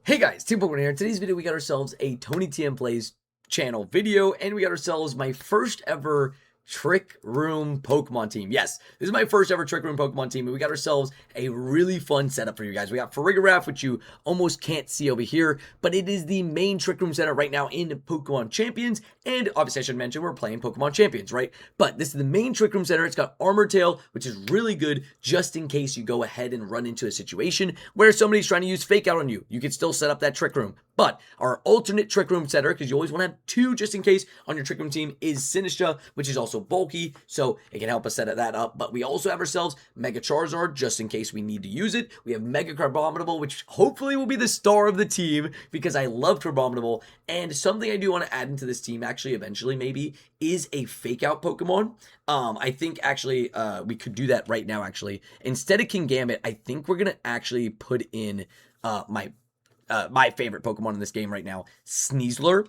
Hey guys, Team Pokemon here. In today's video, we got ourselves a Tony TM Plays channel video, and we got ourselves my first ever Trick Room Pokemon team. Yes, this is my first ever Trick Room Pokemon team, and we got ourselves a really fun setup for you guys. We got Farigiraf, which you almost can't see over here, but it is the main Trick Room center right now in Pokemon Champions, and obviously I should mention we're playing Pokemon Champions, right? But this is the main Trick Room center. It's got Armor Tail, which is really good just in case you go ahead and run into a situation where somebody's trying to use Fake Out on you. You can still set up that Trick Room. But our alternate Trick Room setter, because you always want to have two just in case on your Trick Room team, is Sinistra, which is also bulky, so it can help us set that up. But we also have ourselves Mega Charizard, just in case we need to use it. We have Mega Crabominable, which hopefully will be the star of the team, because I love Crabominable. And something I do want to add into this team, actually, eventually, maybe, is a Fake Out Pokemon. I think, actually, we could do that right now, actually. Instead of Kingambit, I think we're going to actually put in my favorite Pokemon in this game right now, Sneasler.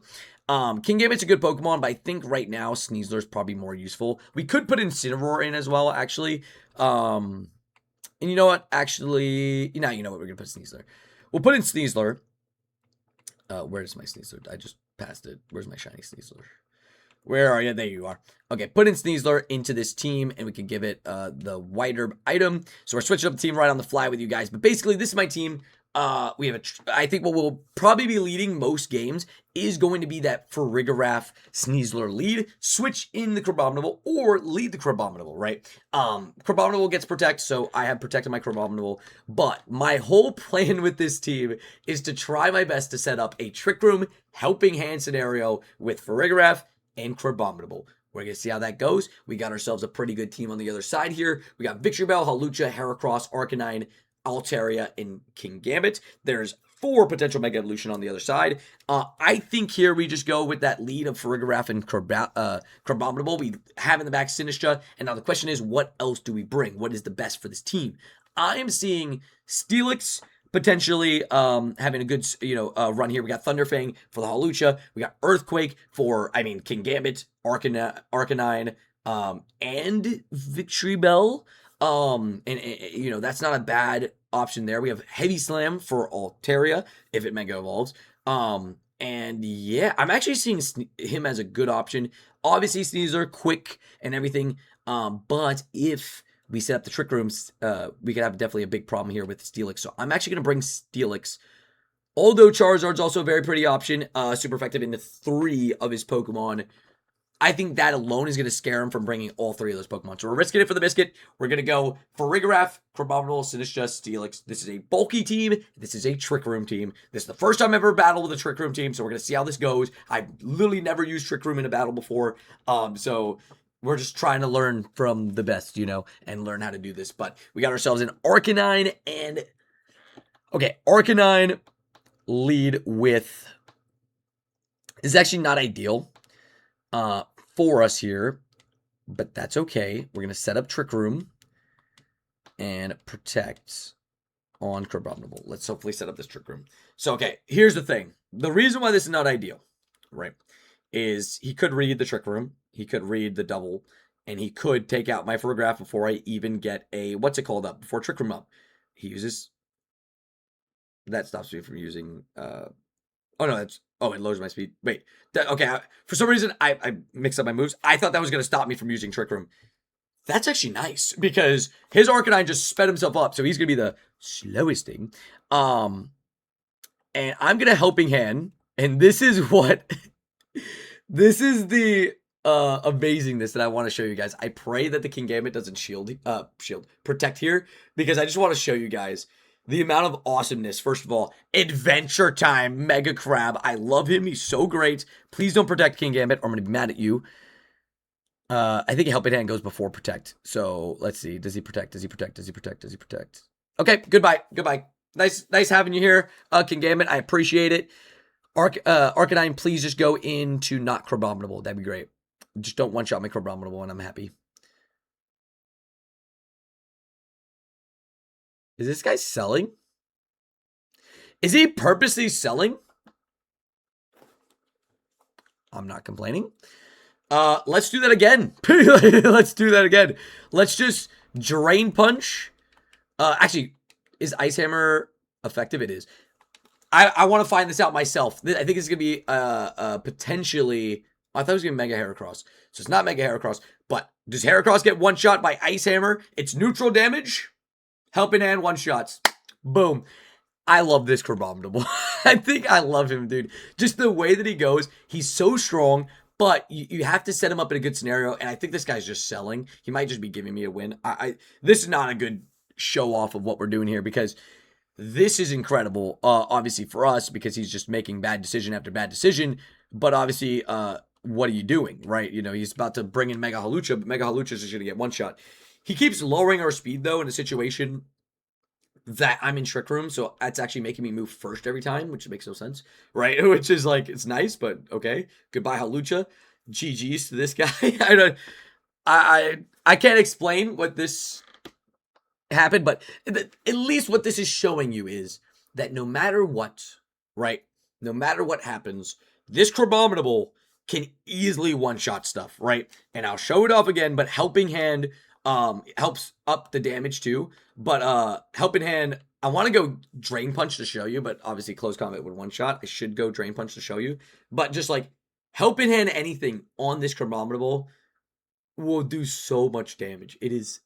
Kingambit's a good Pokemon, but I think right now Sneasler's probably more useful. We could put Incineroar in as well, actually. And you know what? Actually, you know what? We're going to put Sneasler. We'll put in Sneasler. Where's my Sneasler? I just passed it. Where's my shiny Sneasler? Where are you? There you are. Okay, put in Sneasler into this team, and we can give it the White Herb item. So we're switching up the team right on the fly with you guys. But basically, this is my team. We have I think what we'll probably be leading most games is going to be that Farigiraf Sneasler lead. Switch in the Crabominable or lead the Crabominable, right? Crabominable gets Protect, so I have protected my Crabominable. But my whole plan with this team is to try my best to set up a Trick Room Helping Hand scenario with Farigiraf and Crabominable. We're going to see how that goes. We got ourselves a pretty good team on the other side here. We got Victory Bell, Hawlucha, Heracross, Arcanine, Altaria, and Kingambit. There's 4 potential Mega Evolution on the other side. I think here we just go with that lead of Farigiraf and Crabominable. We have in the back Sinistra, and now the question is, what else do we bring? What is the best for this team? I am seeing Steelix potentially having a good run here. We got Thunderfang for the Hawlucha. We got Earthquake for, Kingambit, Arcanine, and Victory Bell. That's not a bad option there. We have Heavy Slam for Altaria if it Mega Evolves. And yeah, I'm actually seeing him as a good option. Obviously, Sneasler, quick and everything. But if we set up the Trick Rooms, we could have definitely a big problem here with Steelix. So I'm actually going to bring Steelix. Although Charizard's also a very pretty option, super effective into 3 of his Pokemon. I think that alone is going to scare him from bringing all 3 of those Pokemon. So we're risking it for the biscuit. We're going to go Farigiraf, Crabominable, Sinistra, Steelix. This is a bulky team. This is a Trick Room team. This is the first time I've ever battled with a Trick Room team, so we're going to see how this goes. I've literally never used Trick Room in a battle before, so we're just trying to learn from the best, and learn how to do this. But we got ourselves an Arcanine and... Okay, Arcanine lead with... This is actually not ideal for us here, but that's okay. We're going to set up Trick Room and Protect on Crabominable. Let's hopefully set up this Trick Room. So, okay, here's the thing. The reason why this is not ideal, right, is he could read the Trick Room, he could read the double, and he could take out my Farigiraf before I even get a, up, before Trick Room up. He uses, that stops me from using, it lowers my speed. Wait, okay, for some reason, I mixed up my moves. I thought that was going to stop me from using Trick Room. That's actually nice, because his Arcanine just sped himself up, so he's going to be the slowest thing. And I'm going to Helping Hand, and this is what, this is the amazingness that I want to show you guys. I pray that the Kingambit doesn't protect here, because I just want to show you guys the amount of awesomeness. First of all, Adventure Time, Mega Crab. I love him. He's so great. Please don't protect Kingambit, or I'm going to be mad at you. I think Helping Hand goes before Protect. So, let's see. Does he protect? Does he protect? Does he protect? Does he protect? Okay, goodbye. Goodbye. Nice having you here, Kingambit. I appreciate it. Arcanine, please just go into not Crabominable. That'd be great. Just don't one-shot my Crabominable, and I'm happy. Is this guy selling? Is he purposely selling? I'm not complaining. Let's do that again. Let's do that again. Let's just Drain Punch. Actually, is Ice Hammer effective? It is. I want to find this out myself. I think it's going to be potentially... I thought it was going to be Mega Heracross. So it's not Mega Heracross. But does Heracross get one shot by Ice Hammer? It's neutral damage. Helping Hand one shots. Boom. I love this Crabominable. I think I love him, dude. Just the way that he goes. He's so strong. But you have to set him up in a good scenario. And I think this guy's just selling. He might just be giving me a win. This is not a good show off of what we're doing here. Because this is incredible, obviously, for us. Because he's just making bad decision after bad decision. But obviously, what are you doing, right? You know, he's about to bring in Mega Halucha. But Mega Halucha is just going to get one shot. He keeps lowering our speed, though, in a situation that I'm in Trick Room, so that's actually making me move first every time, which makes no sense, right? Which is like, it's nice, but okay. Goodbye, Halucha. GG's to this guy. I can't explain what this happened, but at least what this is showing you is that no matter what, right? No matter what happens, this Crabominable can easily one-shot stuff, right? And I'll show it off again, but Helping Hand helps up the damage too. But Helping Hand, I want to go Drain Punch to show you, but obviously Close Combat would one-shot. I should go Drain Punch to show you. But just like Helping Hand anything on this Crabominable will do so much damage. It is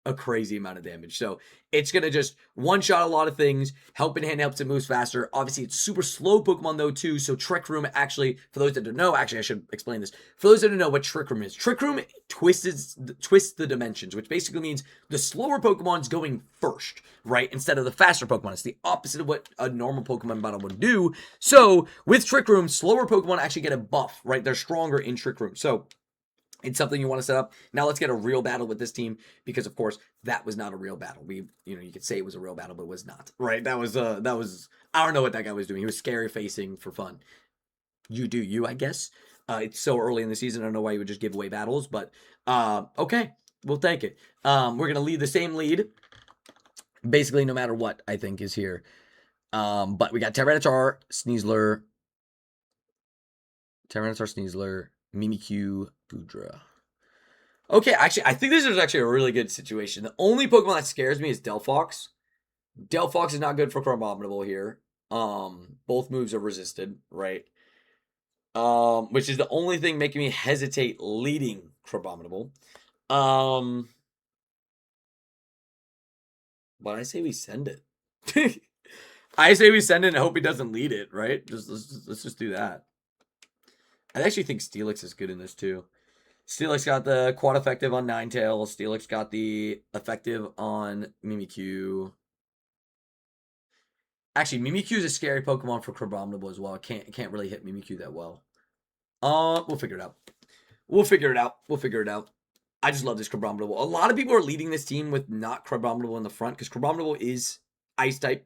a crazy amount of damage. So it's going to just one-shot a lot of things. Helping Hand helps it move faster. Obviously, it's super slow Pokemon, though, too. So Trick Room, actually, for those that don't know, actually, I should explain this. For those that don't know what Trick Room is, Trick Room twists the dimensions, which basically means the slower Pokemon's going first, right? Instead of the faster Pokemon. It's the opposite of what a normal Pokemon battle would do. So with Trick Room, slower Pokemon actually get a buff, right? They're stronger in Trick Room. So it's something you want to set up. Now let's get a real battle with this team because, of course, that was not a real battle. You could say it was a real battle, but it was not. Right? That was. I don't know what that guy was doing. He was scary facing for fun. You do you, I guess. It's so early in the season. I don't know why you would just give away battles, but okay, we'll take it. We're gonna lead the same lead, basically, no matter what I think is here. But we got Tyranitar, Sneasler, Mimikyu, Goodra. Okay, actually, I think this is actually a really good situation. The only Pokemon that scares me is Delphox. Delphox is not good for Crabominable here. Both moves are resisted, right? Which is the only thing making me hesitate leading Crabominable. But I say we send it. I say we send it and hope he doesn't lead it, right? Let's just do that. I actually think Steelix is good in this too. Steelix got the quad effective on Ninetales. Steelix got the effective on Mimikyu. Actually, Mimikyu is a scary Pokemon for Crabominable as well. It can't really hit Mimikyu that well. We'll figure it out. We'll figure it out. I just love this Crabominable. A lot of people are leading this team with not Crabominable in the front because Crabominable is Ice type,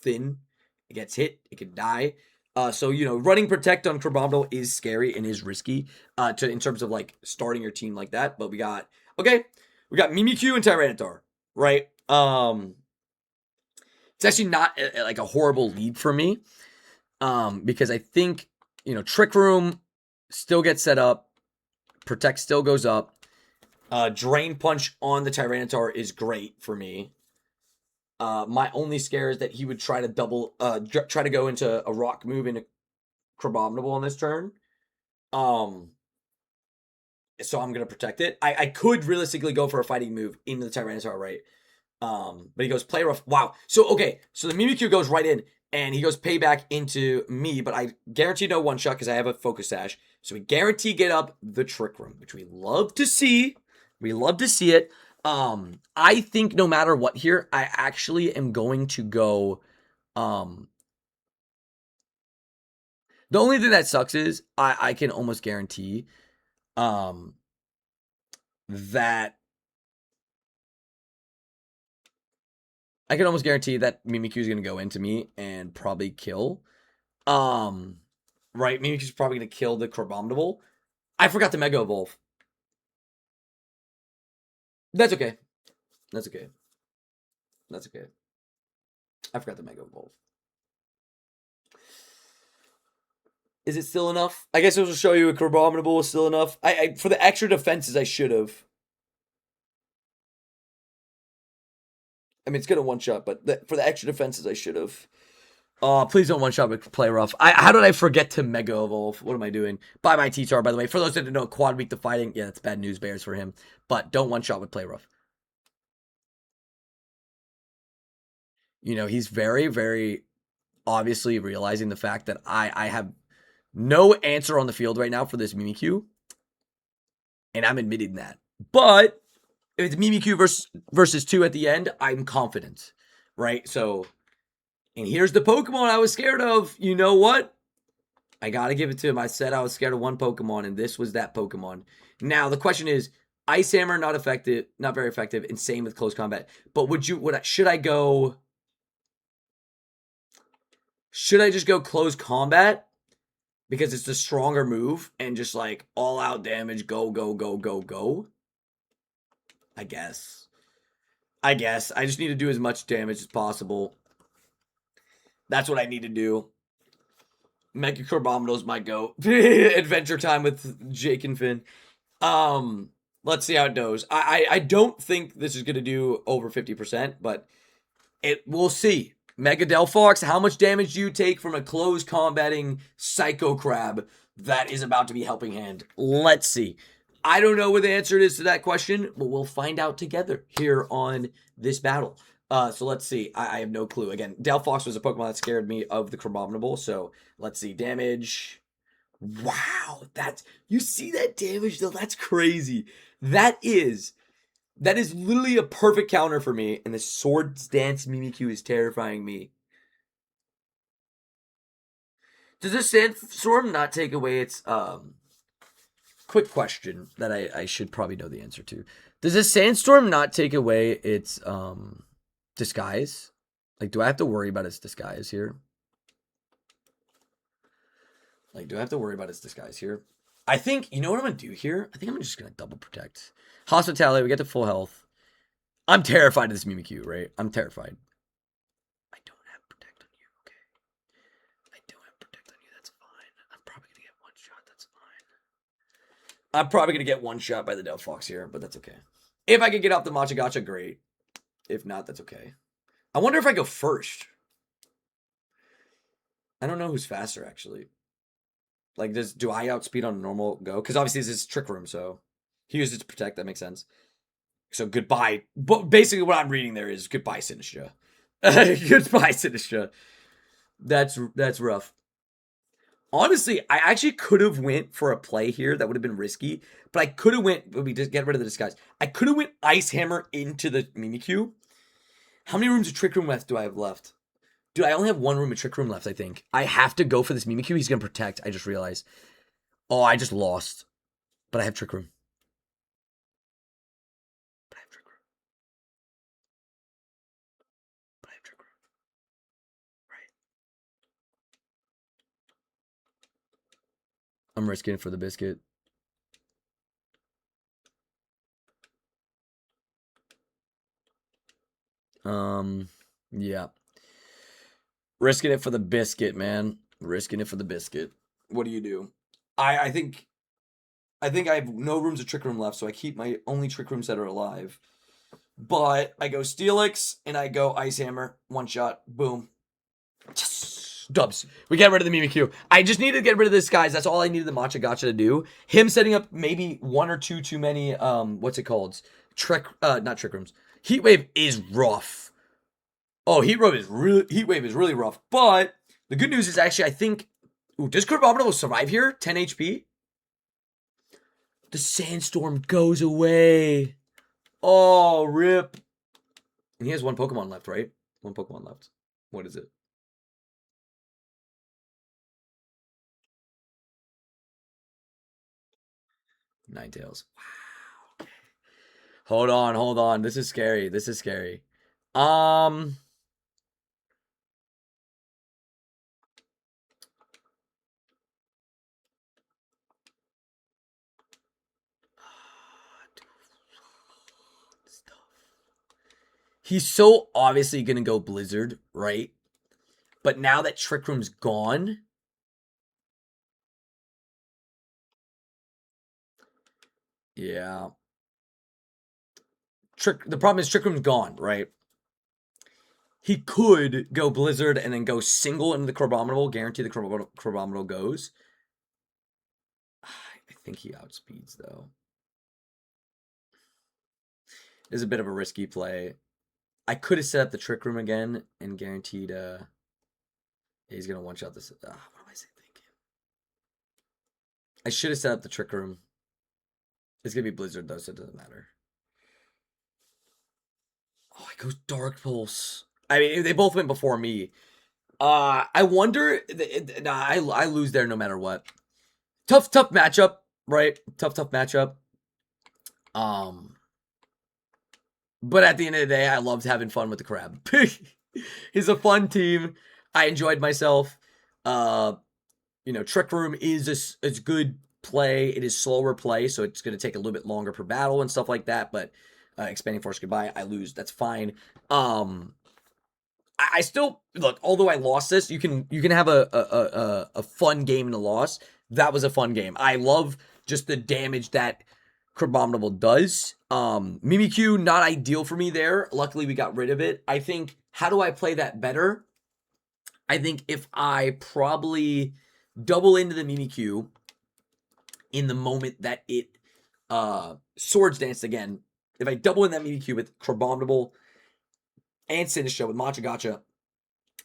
thin. It gets hit. It can die. So, running Protect on Crabominable is scary and is risky in terms of, like, starting your team like that. But we got Mimikyu and Tyranitar, right? It's actually not, like, a horrible lead for me because I think, Trick Room still gets set up. Protect still goes up. Drain Punch on the Tyranitar is great for me. My only scare is that he would try to try to go into a rock move into Crabominable on this turn. So I'm going to protect it. I could realistically go for a fighting move into the Tyranitar, right? But he goes play rough. Wow. So, okay. So the Mimikyu goes right in and he goes payback into me, but I guarantee no one shot because I have a Focus Sash. So we guarantee get up the Trick Room, which we love to see. We love to see it. I think no matter what here, I actually am going to go, the only thing that sucks is I can almost guarantee, that Mimikyu is going to go into me and probably kill, right? Mimikyu's probably going to kill the Crabominable. I forgot to Mega Evolve. That's okay. I forgot the Mega Evolve. Is it still enough? I guess it will show you a Crabominable is still enough. For the extra defenses, I should have. I mean, it's going to one-shot, but for the extra defenses, I should have. Oh, please don't one-shot with Play Rough. How did I forget to Mega Evolve? What am I doing? Bye my T-Tar, by the way. For those that didn't know, Quad Week to Fighting. Yeah, that's bad news bears for him. But don't one-shot with Play Rough. You know, he's very, very obviously realizing the fact that I have no answer on the field right now for this Mimikyu. And I'm admitting that. But if it's Mimikyu versus 2 at the end, I'm confident. Right? So, and here's the Pokemon I was scared of. You know what? I gotta give it to him. I said I was scared of one Pokemon, and this was that Pokemon. Now the question is, Ice Hammer not effective, not very effective, and same with close combat. But should I go? Should I just go close combat because it's the stronger move and just like all out damage, go go go go go? I guess. I just need to do as much damage as possible. That's what I need to do. Mega Crabominable might go. Adventure time with Jake and Finn. Let's see how it goes. I don't think this is gonna do over 50%, but we'll see. Mega Delphox, how much damage do you take from a close combating Psycho Crab that is about to be helping hand? Let's see. I don't know what the answer is to that question, but we'll find out together here on this battle. So let's see. I have no clue. Again, Delphox was a Pokemon that scared me of the Crabominable. So let's see. Damage. Wow. You see that damage though? That's crazy. That is literally a perfect counter for me. And the Swords Dance Mimikyu is terrifying me. Does this Sandstorm not take away its quick question that I should probably know the answer to? Does this Sandstorm not take away its disguise? Like, do I have to worry about its disguise here? Like, do I have to worry about its disguise here? I think, you know what I'm going to do here? I think I'm just going to double protect. Hospitality, we get to full health. I'm terrified of this Mimikyu, right? I'm terrified. I don't have protect on you, okay? I don't have protect on you, that's fine. I'm probably going to get one shot, that's fine. I'm probably going to get one shot by the Delphox here, but that's okay. If I can get off the Machagacha, great. If not, that's okay. I wonder if I go first. I don't know who's faster, actually. Like, do I outspeed on a normal go? Because obviously this is Trick Room, so he used it to protect. That makes sense. So goodbye. But basically what I'm reading there is goodbye, Sinistra. Goodbye, Sinistra. That's rough. Honestly, I actually could have went for a play here that would have been risky, but I could have went. We just get rid of the disguise. I could have went Ice Hammer into the Mimikyu. How many rooms of Trick Room left do I have left? Dude, I only have one room of Trick Room left, I think. I have to go for this Mimikyu. He's going to protect. I just realized. Oh, I just lost. But I have Trick Room. But I have Trick Room. But I have Trick Room. Right. I'm risking it for the biscuit. Yeah. Risking it for the biscuit, man. Risking it for the biscuit. What do you do? I think I have no rooms of Trick Room left, so I keep my only Trick Rooms that are alive. But I go Steelix and I go Ice Hammer. One shot. Boom. Yes. Dubs. We get rid of the Mimikyu. I just needed to get rid of this, guys. That's all I needed the Machagacha to do. Him setting up maybe one or two too many, what's it called? Not Trick Rooms. Heat Wave is rough. Oh, Heat Wave is really rough. But the good news is actually, I think, does Crabominable survive here? 10 HP? The Sandstorm goes away. Oh, rip. And he has one Pokemon left, right? One Pokemon left. What is it? Ninetales. Wow. Hold on. This is scary. Um. He's so obviously gonna go Blizzard, right? But now that Trick Room's gone, yeah. The problem is Trick Room's gone, right? he could go Blizzard and then go single into the Crabominable, guarantee the Crabominable goes. I think he outspeeds, though. It's a bit of a risky play. I could have set up the Trick Room again and guaranteed he's going to one-shot this. What am I thinking? I should have set up the Trick Room. It's going to be Blizzard, though, so it doesn't matter. Oh, it goes Dark Pulse. I mean, they both went before me. I wonder. I lose there no matter what. Tough matchup, right? Tough matchup. But at the end of the day, I loved having fun with the Crab. He's a fun team. I enjoyed myself. Trick Room is a good play. It is slower play, so it's going to take a little bit longer per battle and stuff like that. But Expanding Force goodbye. I lose. That's fine. I still look. Although I lost this, you can have a fun game in a loss. That was a fun game. I love just the damage that Crabominable does. Mimikyu, not ideal for me there. Luckily, we got rid of it. I think, how do I play that better? I think if I probably double into the Mimikyu in the moment that it Swords Dance again, if I double in that Mimikyu with Crabominable and Sinistcha with Matcha Gotcha,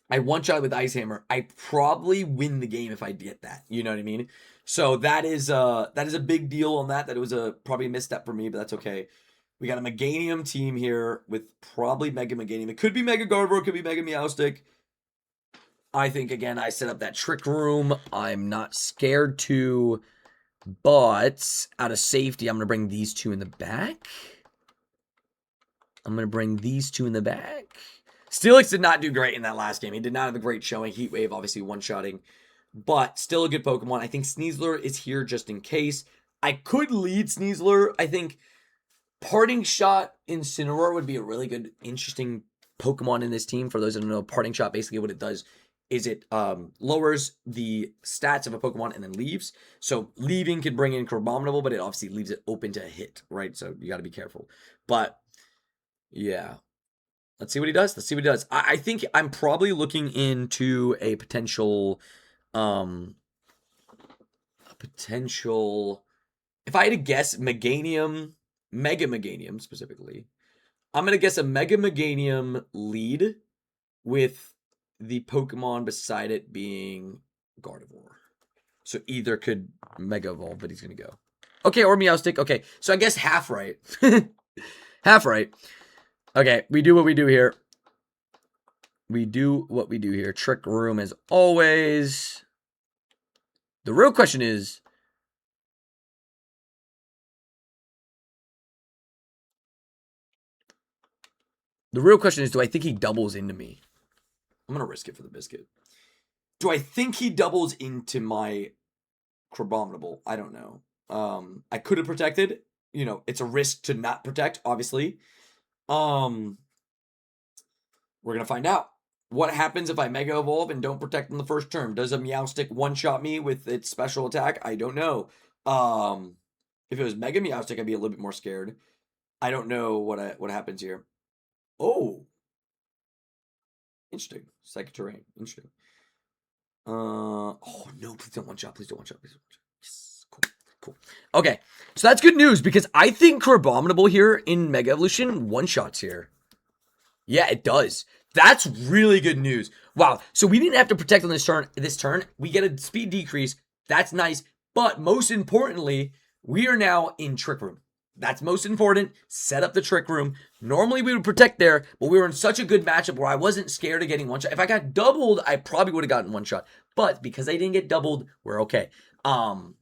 I one-shot with Ice Hammer, I probably win the game if I get that. You know what I mean? So that is a big deal on that. That it was probably a misstep for me, but that's okay. We got a Meganium team here with probably Mega Meganium. It could be Mega Gardevoir, it could be Mega Meowstic. I think, again, I set up that Trick Room. I'm not scared to, but out of safety, I'm going to bring these two in the back. Steelix did not do great in that last game. He did not have a great showing. Heat Wave, obviously one-shotting, but still a good Pokemon. I think Sneasler is here just in case. I could lead Sneasler. I think Parting Shot Incineroar would be a really good, interesting Pokemon in this team. For those that don't know, Parting Shot, basically what it does is it lowers the stats of a Pokemon and then leaves. So leaving can bring in Crabominable, but it obviously leaves it open to a hit, right? So you got to be careful. But yeah. Let's see what he does. I think I'm probably looking into a potential, if I had to guess Mega Meganium specifically, I'm going to guess a Mega Meganium lead with the Pokemon beside it being Gardevoir. So either could Mega Evolve, but he's going to go. Okay, or Meowstic. Okay, so I guess half right. Half right. Okay, we do what we do here. Trick Room as always. The real question is, do I think he doubles into me? I'm going to risk it for the biscuit. Do I think he doubles into my Crabominable? I don't know. I could have protected. It's a risk to not protect, obviously. We're going to find out. What happens if I Mega Evolve and don't protect in the first turn? Does a Meowstic one-shot me with its special attack? I don't know. If it was Mega Meowstic, I'd be a little bit more scared. I don't know what happens here. Oh. Interesting. Psychic Terrain. Interesting. Oh, no. Please don't one-shot. Yes. Cool. Okay. So that's good news because I think Crabominable here in Mega Evolution one-shots here. Yeah, it does. That's really good news. Wow. So we didn't have to protect on this turn. We get a speed decrease. That's nice. But most importantly, we are now in Trick Room. That's most important. Set up the Trick Room. Normally we would protect there, but we were in such a good matchup where I wasn't scared of getting one shot. If I got doubled, I probably would have gotten one shot. But because I didn't get doubled, we're okay. Now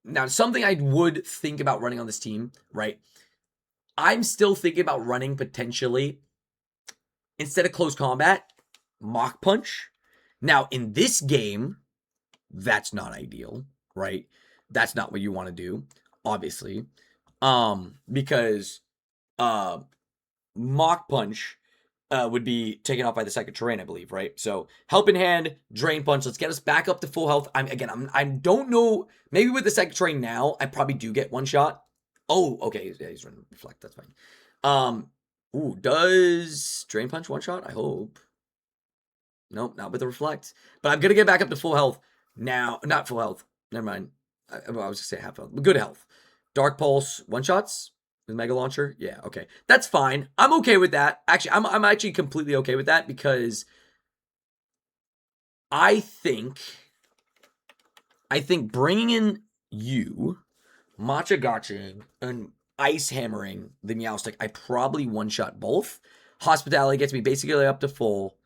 Now something I would think about running on this team, right? I'm still thinking about running potentially, instead of close combat, Mach Punch. Now, in this game, that's not ideal, right? That's not what you want to do, obviously. Because Mach Punch would be taken off by the second terrain, I believe, right? So, Helping Hand, Drain Punch, let's get us back up to full health. I don't know, maybe with the second terrain now, I probably do get one shot. Oh, okay, yeah, he's running Reflect, that's fine. Ooh, does Drain Punch one-shot? I hope. Nope, not with the Reflect. But I'm going to get back up to full health now. Not full health. Never mind. I was going to say half health. But good health. Dark Pulse, one-shots? With Mega Launcher? Yeah, okay. That's fine. I'm okay with that. Actually, I'm actually completely okay with that because I think bringing in you, Matcha Gotching, and Ice Hammering the Meowstic, I probably one-shot both. Hospitality gets me basically up to full.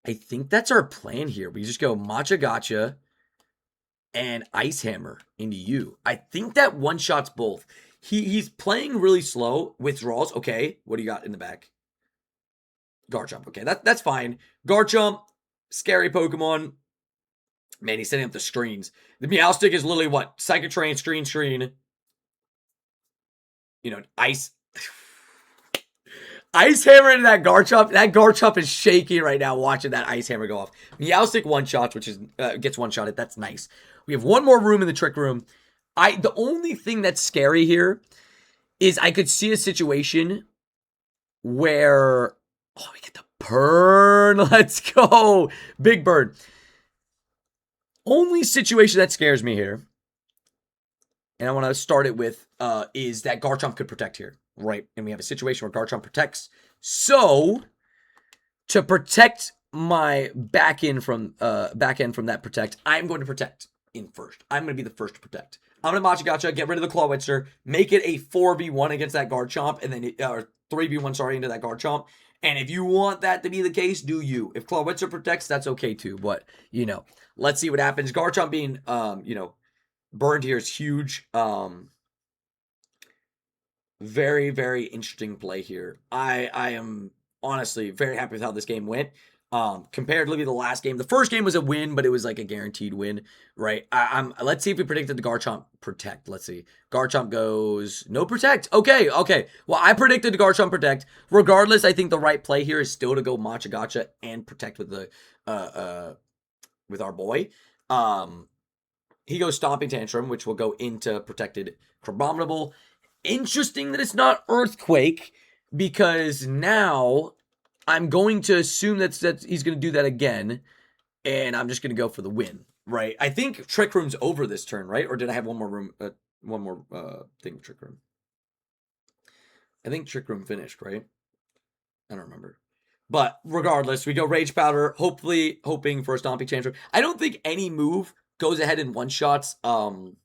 I think that's our plan here. We just go Matcha Gotcha and Ice Hammer into you. I think that one-shots both. He's playing really slow. Withdrawals. Okay, what do you got in the back? Garchomp. Okay, that's fine. Garchomp, scary Pokemon. Man, he's setting up the screens. The Meowstic is literally what? Psychic Train, screen. You know, Ice Hammer into that Garchomp. That Garchomp is shaking right now watching that Ice Hammer go off. Meowstic one-shots, which is gets one-shotted. That's nice. We have one more room in the Trick Room. The only thing that's scary here is I could see a situation where... Oh, we get the burn. Let's go. Big burn. Only situation that scares me here, and I want to start it with, is that Garchomp could protect here, right? And we have a situation where Garchomp protects. So, to protect my back end from that protect, I'm going to protect in first. I'm going to be the first to protect. I'm going to Matcha Gotcha, get rid of the Claw Witcher, make it a 4v1 against that Garchomp, and then, or 3v1, sorry, into that Garchomp. And if you want that to be the case, do you. If Claw Witcher protects, that's okay too. But, you know, let's see what happens. Garchomp being, you know, burned here is huge. Very, very interesting play here. I am honestly very happy with how this game went. Comparatively to the last game, the first game was a win, but it was like a guaranteed win, right? Let's see if we predicted the Garchomp protect. Let's see. Garchomp goes no protect. Okay. Well, I predicted the Garchomp protect. Regardless, I think the right play here is still to go Matcha Gotcha and protect with the with our boy. He goes Stomping Tantrum, which will go into protected Crabominable. Interesting that it's not Earthquake, because now I'm going to assume that he's going to do that again, and I'm just going to go for the win, right? I think Trick Room's over this turn, right? Or did I have one more room, thing Trick Room? I think Trick Room finished, right? I don't remember. But regardless, we go Rage Powder, hopefully hoping for a Stomping Tantrum. I don't think any move goes ahead and one-shots Crabominable.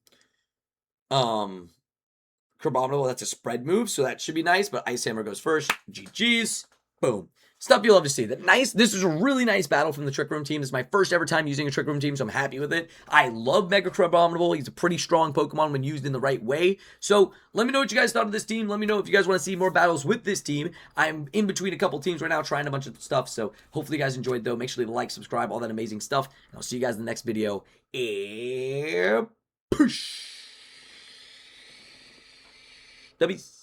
That's a spread move, so that should be nice. But Ice Hammer goes first. GG's. Boom. Stuff you love to see. This is a really nice battle from the Trick Room team. This is my first ever time using a Trick Room team, so I'm happy with it. I love Mega Crabominable. He's a pretty strong Pokemon when used in the right way. So let me know what you guys thought of this team. Let me know if you guys want to see more battles with this team. I'm in between a couple teams right now, trying a bunch of stuff. So hopefully you guys enjoyed, though. Make sure to like, subscribe, all that amazing stuff. And I'll see you guys in the next video. And push. W's.